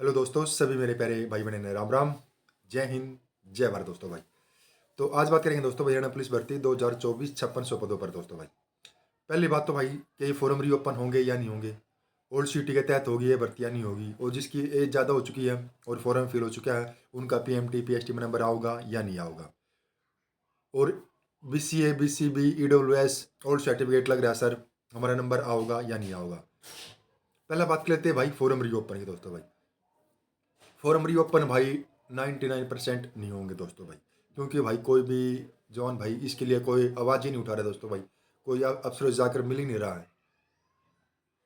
Hello दोस्तों, सभी मेरे प्यारे भाई बहन राम राम। जय हिंद, जय भारत दोस्तों भाई। तो आज बात करेंगे दोस्तों हरियाणा पुलिस भर्ती 2024 5600 पदों पर दोस्तों भाई। पहली बात तो भाई कि ये फॉर्म रीओपन होंगे या नहीं होंगे। ओल्ड सिटी के तहत होगी ये भर्ती या नहीं होगी, और जिसकी एज ज़्यादा हो चुकी है और फॉर्म फिल हो चुका है उनका पीएमटी पीएसटी में नंबर आओगा या नहीं आओगा। और BCA BCB EWS old certificate लग रहा है सर, हमारा नंबर आओगा या नहीं आओगा। पहला बात कर लेते हैं भाई फॉर्म रीओपन की दोस्तों भाई। फॉर्म रीओपन भाई 99% नहीं होंगे दोस्तों भाई, क्योंकि भाई कोई भी जवान भाई इसके लिए कोई आवाज़ ही नहीं उठा रहा दोस्तों भाई। कोई अफसर जाकर मिल ही नहीं रहा है।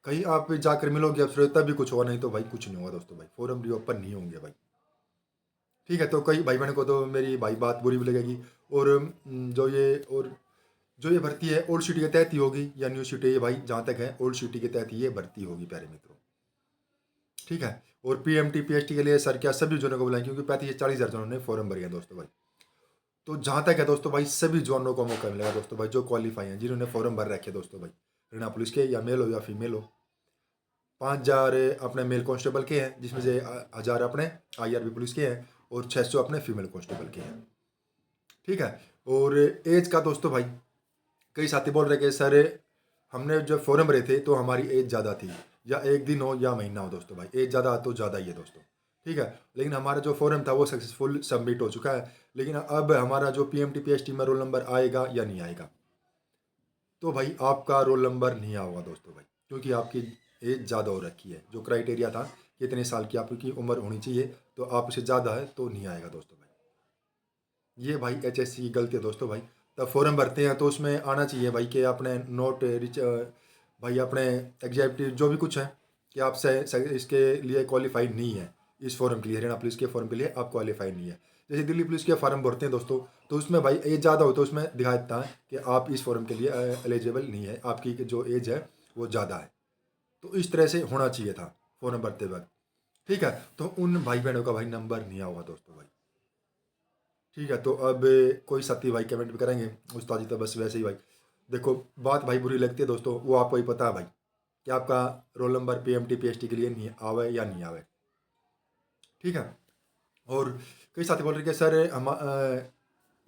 कहीं आप जाकर मिलोगे अफसर तब भी कुछ होगा, नहीं तो भाई कुछ नहीं होगा दोस्तों भाई। फॉर्म रीओपन नहीं होंगे भाई। ठीक है, तो कई भाई बहन को तो मेरी भाई बात बुरी भी लगेगी। और जो ये भर्ती है ओल्ड सिटी के तहत ही होगी या न्यू सिटी, ये भाई जहाँ तक है ओल्ड सिटी के तहत ही ये भर्ती होगी प्यारे मित्रों। ठीक है। और पीएमटी पीएचटी के लिए सर क्या सभी जोनों को बुलाएं, क्योंकि 35 से 40 हज़ार जनों ने फॉर्म भरे हैं दोस्तों भाई। तो जहाँ तक है दोस्तों भाई सभी जवानों को मौका मिलेगा दोस्तों भाई, जो क्वालिफाई हैं, जिन्होंने फॉर्म भर रखे दोस्तों भाई। हरियाणा पुलिस के या मेल हो या फीमेल हो। 5,000 अपने मेल कांस्टेबल के हैं, जिसमें से 1,000 अपने आईआरबी पुलिस के हैं, और 600 अपने फीमेल कांस्टेबल के हैं। ठीक है। और एज का दोस्तों भाई कई साथी बोल रहे कि सर हमने जब फॉर्म भरे थे तो हमारी एज ज़्यादा थी, या एक दिन हो या महीना हो दोस्तों भाई, एज ज़्यादा तो ज़्यादा ही है दोस्तों। ठीक है। लेकिन हमारा जो फॉर्म था वो सक्सेसफुल सबमिट हो चुका है, लेकिन अब हमारा जो पीएमटी पीएसटी में रोल नंबर आएगा या नहीं आएगा। तो भाई आपका रोल नंबर नहीं आएगा दोस्तों भाई, क्योंकि आपकी एज ज़्यादा हो रखी है। जो क्राइटेरिया था कि इतने साल की आपकी उम्र होनी चाहिए, तो आप उससे ज़्यादा है तो नहीं आएगा दोस्तों भाई। ये भाई एचएससी की गलती है दोस्तों भाई। तब फॉर्म भरते हैं तो उसमें आना चाहिए भाई कि आपने नोट रिच भाई अपने एग्जेक्टिव जो भी कुछ है कि आप इसके लिए क्वालिफाइड नहीं है। इस फॉर्म के लिए हरियाणा पुलिस के फॉर्म के लिए आप क्वालिफाइड नहीं है। जैसे दिल्ली पुलिस के फॉर्म भरते हैं दोस्तों, तो उसमें भाई एज ज़्यादा हो तो उसमें दिखा देता है कि आप इस फॉर्म के लिए एलिजिबल नहीं है, आपकी जो एज है वो ज़्यादा है। तो इस तरह से होना चाहिए था फॉर्म भरते वक्त। ठीक है। तो उन भाई बहनों का भाई नंबर नहीं आऊगा दोस्तों भाई। ठीक है। तो अब कोई साथी भाई कमेंट भी करेंगे उस्ताद जी तो बस वैसे ही भाई। देखो, बात भाई बुरी लगती है दोस्तों, वो आपको ही पता है भाई कि आपका रोल नंबर पीएमटी पीएचटी के लिए नहीं आवे या नहीं आवे। ठीक है। और कई साथी बोल रहे कि सर हम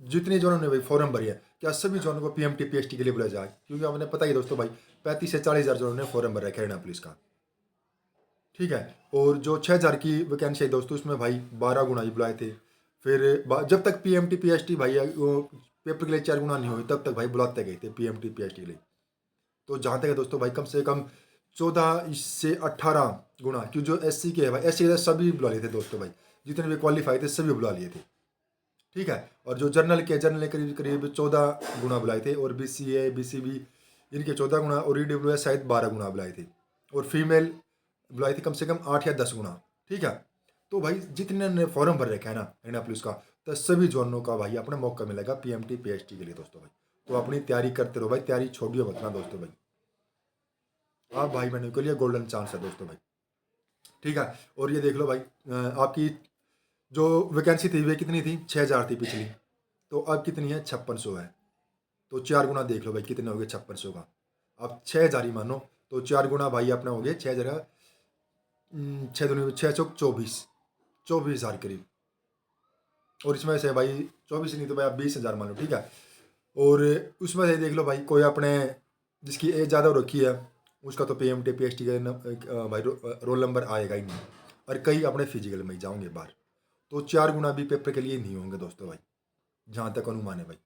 जितने जनों ने भाई फॉर्म भरी है क्या सभी जनों को पीएमटी पीएचटी के लिए बुलाया जाए, क्योंकि आपने पता ही है दोस्तों भाई 35 से 40 हज़ार जनों ने फॉर्म भर रखा है हरियाणा पुलिस का। ठीक है। और जो 6,000 की वैकेंसी है दोस्तों, उसमें भाई 12 गुना ही बुलाए थे। फिर जब तक पीएमटी पीएचटी भाई वो पेपर के लिए 4 गुना नहीं हुई तब तक भाई बुलाते गए थे पीएमटी पीएचटी के लिए। तो जहाँ तक है दोस्तों भाई कम से कम 14 से 18 गुना, क्यों जो एससी के है भाई, एससी के सभी बुला लिए थे दोस्तों भाई। जितने भी क्वालिफाई थे सभी बुला लिए थे। ठीक है। और जो जर्नल करीब करीब 14 गुना बुलाए थे, और बीसीए बीसीबी इनके 14 गुना, और ईडब्ल्यूएस शायद 12 गुना बुलाए थे। और फीमेल बुलाई थी कम से कम 8 या 10 गुना। ठीक है। तो भाई जितने ने फॉर्म भर रखा है ना हरियाणा पुलिस का, तो सभी जोनों का भाई अपना मौका मिलेगा पीएमटी पीएचटी के लिए दोस्तों भाई। तो अपनी तैयारी करते रहो भाई, तैयारी छोड़िए मत ना दोस्तों भाई। आप भाई बहनों के लिए गोल्डन चांस है दोस्तों भाई। ठीक है। और ये देख लो भाई, आपकी जो वैकेंसी थी वे कितनी थी, 6,000 थी पिछली। तो अब कितनी है, 5600 है। तो 4 गुना देख लो भाई कितने हो गए 5600 का। अब 6,000 ही मानो, तो 4 गुना भाई अपने हो गए 6,000। 6 दूनी 6 चौक 24, 24,000 करीब। और इसमें से भाई 24 नहीं तो भाई आप 20,000 मान लो। ठीक है। और उसमें से देख लो भाई कोई अपने जिसकी एज ज़्यादा हो रखी है उसका तो पीएमटी पीएचटी का भाई रोल नंबर आएगा ही नहीं। और कई अपने फिजिकल में ही जाओगे बाहर। तो 4 गुना भी पेपर के लिए नहीं होंगे दोस्तों भाई, जहाँ तक अनुमान है भाई।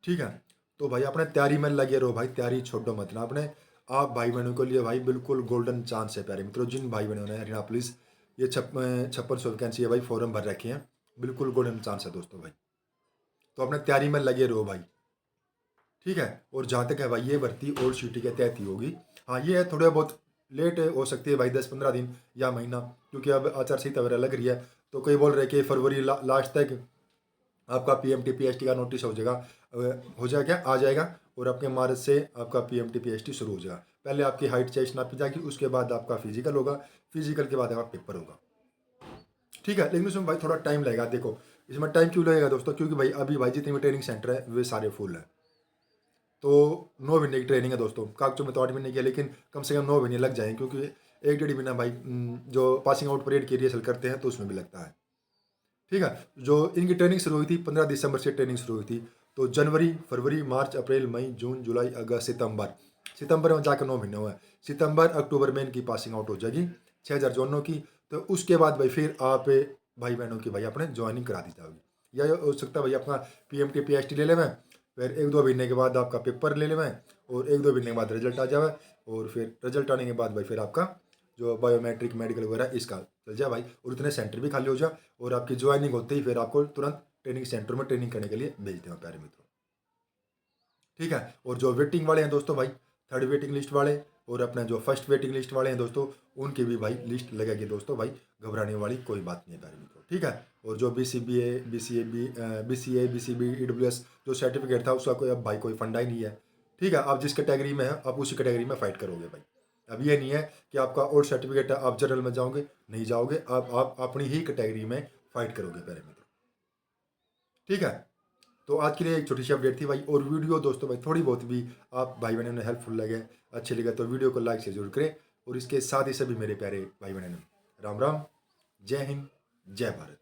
ठीक है। तो भाई अपने तैयारी में लगे रहो भाई, तैयारी छोड़ो मत ना अपने। आप भाई बहनों के लिए भाई बिल्कुल गोल्डन चांस है प्यारे मित्रों। जिन भाई बहनों ने हरियाणा पुलिस ये 5600 वैकेंसी है भाई फॉर्म भर रखे हैं, बिल्कुल गोल्डन चांस है दोस्तों भाई। तो अपने तैयारी में लगे रहो भाई। ठीक है। और जहाँ तक है भाई ये भर्ती ओल्ड सिटी के तहत ही होगी। हाँ ये है थोड़ा बहुत लेट हो सकती है भाई, 10-15 दिन या महीना, क्योंकि अब आचार संहिता वगैरह लग रही है। तो कई बोल रहे हैं कि फरवरी लास्ट तक आपका पीएमटी पीएचटी का नोटिस हो जाएगा। हो जाएगा क्या, आ जाएगा। और आपके मार्च से आपका पीएमटी पीएचटी शुरू हो जाएगा। पहले आपकी हाइट चेस्ट नापी जाएगी, उसके बाद आपका फिजिकल होगा, फिजिकल के बाद आपका पेपर होगा। ठीक है। लेकिन उसमें भाई थोड़ा टाइम लगेगा। देखो इसमें टाइम क्यों लगेगा दोस्तों, क्योंकि भाई अभी भाई जितने भी ट्रेनिंग सेंटर है वे सारे फुल है। तो 9 महीने की ट्रेनिंग है दोस्तों, कागजों में तो 8 महीने की है, लेकिन कम से कम 9 महीने लग जाएंगे, क्योंकि 1 डेढ़ महीना भाई जो पासिंग आउट परेड की रिहर्सल करते हैं तो उसमें भी लगता है। ठीक है, जो इनकी ट्रेनिंग शुरू हुई थी 15 दिसंबर से ट्रेनिंग शुरू हुई थी, तो जनवरी, फरवरी, मार्च, अप्रैल, मई, जून, जुलाई, अगस्त, सितंबर, सितंबर में जाकर 9 महीने हुए। सितंबर अक्टूबर में इनकी पासिंग आउट हो जाएगी 6,000 जवानों की। तो उसके बाद भाई फिर आप भाई बहनों की भाई अपने ज्वाइनिंग करा दी जाएगी। या हो सकता है भाई अपना PMT PST ले लेवें, फिर 1-2 महीने के बाद आपका पेपर ले लेवें, और 1-2 महीने के बाद रिजल्ट आ जाए, और फिर रिजल्ट आने के बाद भाई फिर आपका जो बायोमेट्रिक मेडिकल वगैरह इसका चल जाए भाई, और उतने सेंटर भी खाली हो जाए, और आपकी ज्वाइनिंग होते ही फिर आपको तुरंत ट्रेनिंग सेंटर में ट्रेनिंग करने के लिए भेजते हैं प्यारे मित्रों। ठीक है, और जो वेटिंग वाले हैं दोस्तों भाई, 3rd वेटिंग लिस्ट वाले और अपना जो 1st वेटिंग लिस्ट वाले हैं दोस्तों, उनकी भी भाई लिस्ट लगेगी दोस्तों भाई, घबराने वाली कोई बात नहीं है प्यारे मित्रों। ठीक है, और जो BCBA BCA BCB EWS जो सर्टिफिकेट था उसका कोई अब भाई कोई फंडा ही नहीं है। ठीक है, आप जिस कैटेगरी में हैं आप उसी कैटेगरी में फाइट करोगे भाई। अब ये नहीं है कि आपका ओल्ड सर्टिफिकेट है आप जनरल में जाओगे, नहीं जाओगे, आप अपनी ही कैटेगरी में फाइट करोगे प्यारे मित्रों। ठीक है, तो आज के लिए एक छोटी सी अपडेट थी भाई, और वीडियो दोस्तों भाई थोड़ी बहुत भी आप भाई बहनों ने हेल्पफुल लगे, अच्छे लगे, तो वीडियो को लाइक से जरूर करें। और इसके साथ ही सभी मेरे प्यारे भाई बहनों, राम राम, जय हिंद, जय भारत।